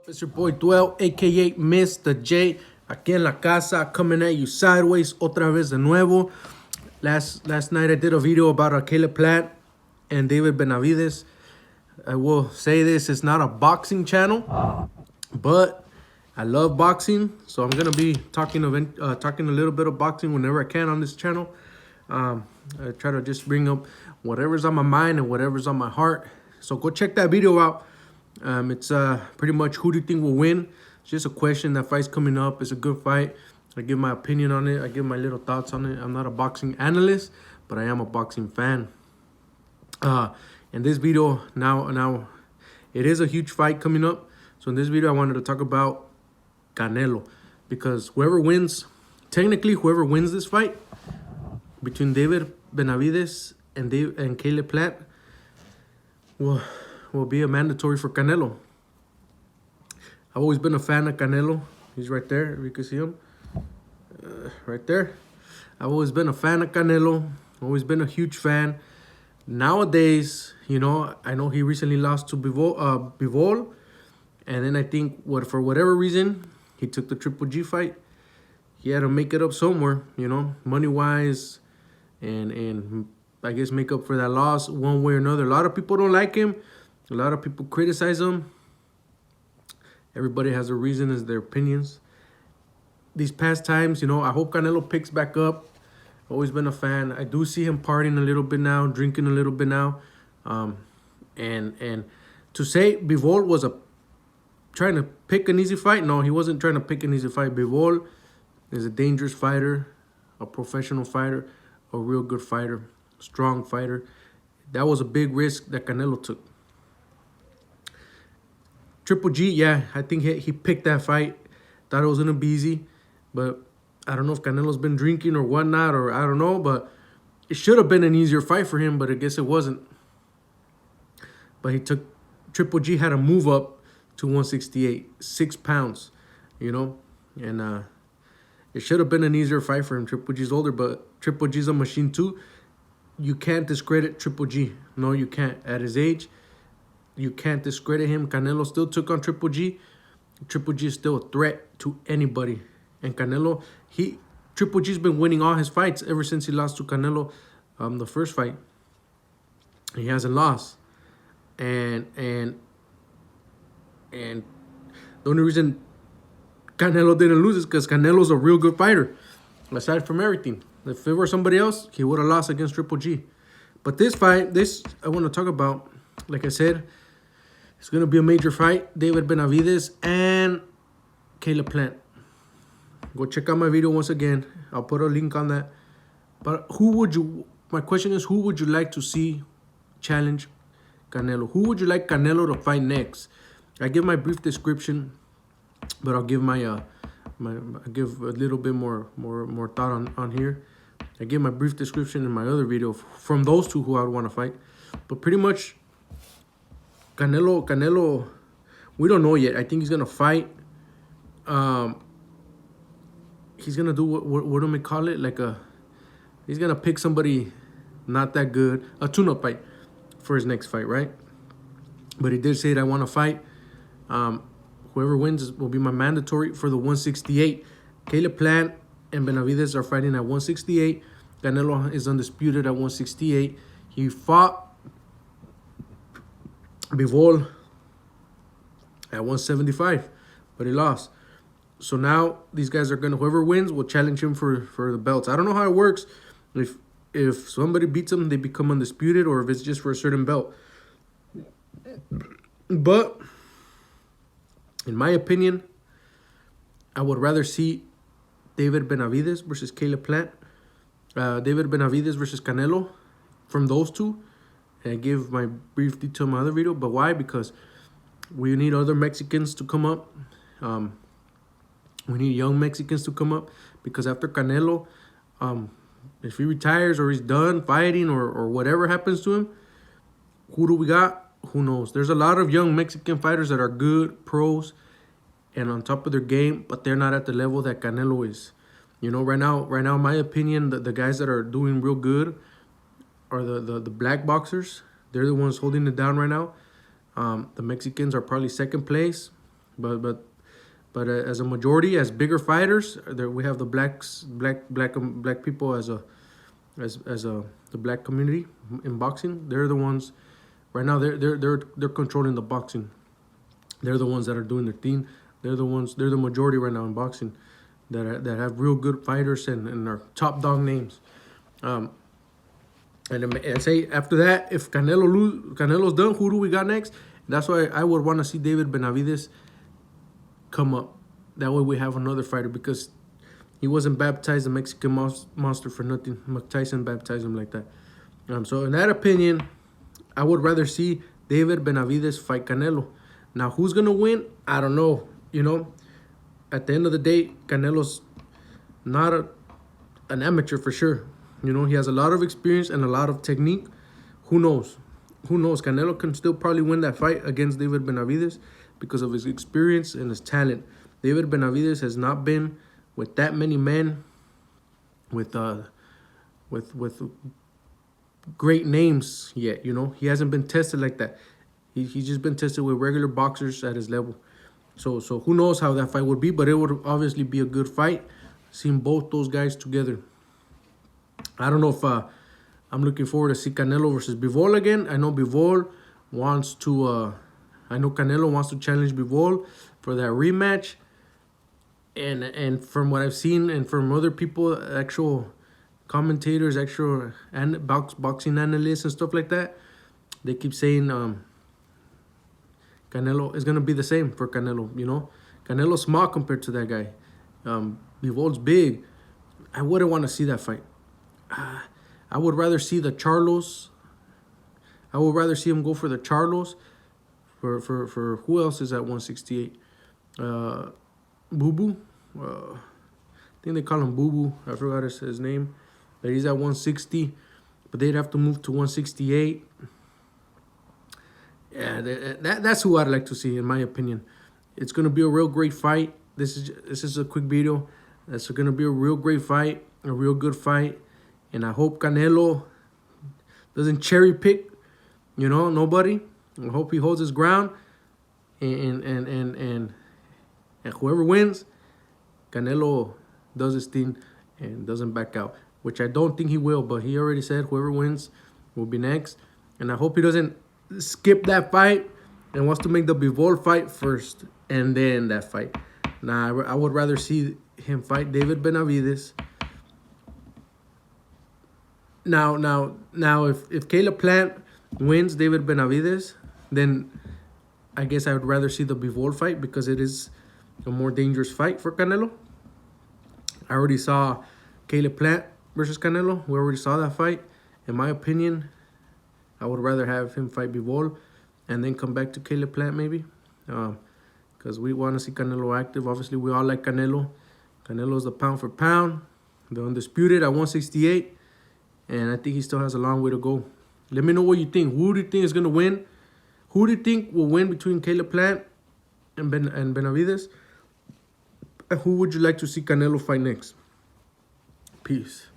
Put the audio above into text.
It's your boy Dwell, aka Mr. J, aquí en la casa, coming at you sideways, otra vez de nuevo. Last night I did a video about Caleb Plant and David Benavidez. I will say this, it's not a boxing channel, but I love boxing, so I'm gonna be talking a little bit of boxing whenever I can on this channel. I try to just bring up whatever's on my mind and whatever's on my heart. So go check that video out. It's pretty much who do you think will win. It's just a question. That fight's coming up. It's a good fight. I give my opinion on it. I give my little thoughts on it. I'm not a boxing analyst, but I am a boxing fan. In this video, now it is a huge fight coming up. So in this video, I wanted to talk about Canelo, because whoever wins this fight between David Benavidez and Caleb Plant will be a mandatory for Canelo. I've always been a fan of Canelo. He's right there, if you can see him. Right there. I've always been a fan of Canelo. Always been a huge fan. Nowadays, you know, I know he recently lost to Bivol. And then I think for whatever reason, he took the Triple G fight. He had to make it up somewhere, you know, money-wise, and I guess make up for that loss one way or another. A lot of people don't like him. A lot of people criticize him. Everybody has a reason, as their opinions. These past times, you know, I hope Canelo picks back up. Always been a fan. I do see him partying a little bit now, drinking a little bit now. And to say Bivol was trying to pick an easy fight, no, he wasn't trying to pick an easy fight. Bivol is a dangerous fighter, a professional fighter, a real good fighter, strong fighter. That was a big risk that Canelo took. Triple G, yeah, I think he picked that fight. Thought it was going to be easy. But I don't know if Canelo's been drinking or whatnot, or I don't know. But it should have been an easier fight for him, but I guess it wasn't. But Triple G had to move up to 168, 6 pounds, you know. And it should have been an easier fight for him. Triple G's older, but Triple G's a machine too. You can't discredit Triple G. No, you can't. At his age, you can't discredit him. Canelo still took on Triple G. Triple G is still a threat to anybody. And Canelo, Triple G's been winning all his fights ever since he lost to Canelo, the first fight. He hasn't lost. And the only reason Canelo didn't lose is because Canelo's a real good fighter, aside from everything. If it were somebody else, he would have lost against Triple G. But this fight, I want to talk about, like I said, it's going to be a major fight. David Benavidez and Caleb Plant. Go check out my video once again. I'll put a link on that. But my question is, who would you like to see challenge Canelo? Who would you like Canelo to fight next? I give my brief description, but I'll give I'll give a little bit more thought on here. I give my brief description in my other video from those two who I would want to fight. But pretty much, Canelo, we don't know yet. I think he's gonna fight. He's gonna do what do we call it? He's gonna pick somebody not that good, a tune-up fight for his next fight, right? But he did say that I want to fight. Whoever wins will be my mandatory for the 168. Caleb Plant and Benavidez are fighting at 168. Canelo is undisputed at 168. He fought Bivol at 175, but he lost. So now these guys are whoever wins will challenge him for the belts. I don't know how it works. If somebody beats them, they become undisputed, or if it's just for a certain belt. But in my opinion, I would rather see David Benavidez versus Caleb Plant, David Benavidez versus Canelo, from those two. And I give my brief detail in my other video. But why? Because we need other Mexicans to come up. We need young Mexicans to come up. Because after Canelo, if he retires or he's done fighting or whatever happens to him, who do we got? Who knows? There's a lot of young Mexican fighters that are good, pros, and on top of their game, but they're not at the level that Canelo is. You know, right now, in my opinion, the guys that are doing real good are the black boxers. They're the ones holding it down right now. The Mexicans are probably second place. But as a majority, as bigger fighters, there we have the black people as the black community in boxing. They're the ones right now. They're controlling the boxing. They're the ones that are doing their thing. They're the majority right now in boxing that have real good fighters and are top dog names. And say after that, if Canelo's done, who do we got next? That's why I would want to see David Benavidez come up. That way we have another fighter, because he wasn't baptized a Mexican monster for nothing. Mike Tyson baptized him like that. So in that opinion, I would rather see David Benavidez fight Canelo. Now, who's going to win? I don't know. You know, at the end of the day, Canelo's not an amateur for sure. You know, he has a lot of experience and a lot of technique. Who knows? Who knows? Canelo can still probably win that fight against David Benavidez because of his experience and his talent. David Benavidez has not been with that many men with great names yet. You know, he hasn't been tested like that. He's just been tested with regular boxers at his level. So who knows how that fight would be, but it would obviously be a good fight, seeing both those guys together. I don't know if I'm looking forward to see Canelo versus Bivol again. I know Bivol wants to. I know Canelo wants to challenge Bivol for that rematch. And from what I've seen and from other people, actual commentators, actual boxing analysts and stuff like that, they keep saying Canelo is gonna be the same for Canelo. You know, Canelo's small compared to that guy. Bivol's big. I wouldn't want to see that fight. I would rather see the Charlos. I would rather see him go for the Charlos. For who else is at 168? Boo Boo. I think they call him Boo Boo. I forgot his name. But he's at 160. But they'd have to move to 168. Yeah, that's who I'd like to see, in my opinion. It's gonna be a real great fight. This is a quick video. It's gonna be a real great fight, a real good fight. And I hope Canelo doesn't cherry pick, you know, nobody. I hope he holds his ground, and whoever wins, Canelo does his thing and doesn't back out, which I don't think he will. But he already said whoever wins will be next, and I hope he doesn't skip that fight and wants to make the Bivol fight first and then that fight. Nah, I would rather see him fight David Benavidez. Now, if Caleb Plant wins David Benavidez, then I guess I would rather see the Bivol fight, because it is a more dangerous fight for Canelo. I already saw Caleb Plant versus Canelo. We already saw that fight. In my opinion, I would rather have him fight Bivol and then come back to Caleb Plant maybe, because we want to see Canelo active. Obviously, we all like Canelo. Canelo's the pound for pound, the undisputed at 168. And I think he still has a long way to go. Let me know what you think. Who do you think is going to win? Who do you think will win between Caleb Plant and Benavidez? And who would you like to see Canelo fight next? Peace.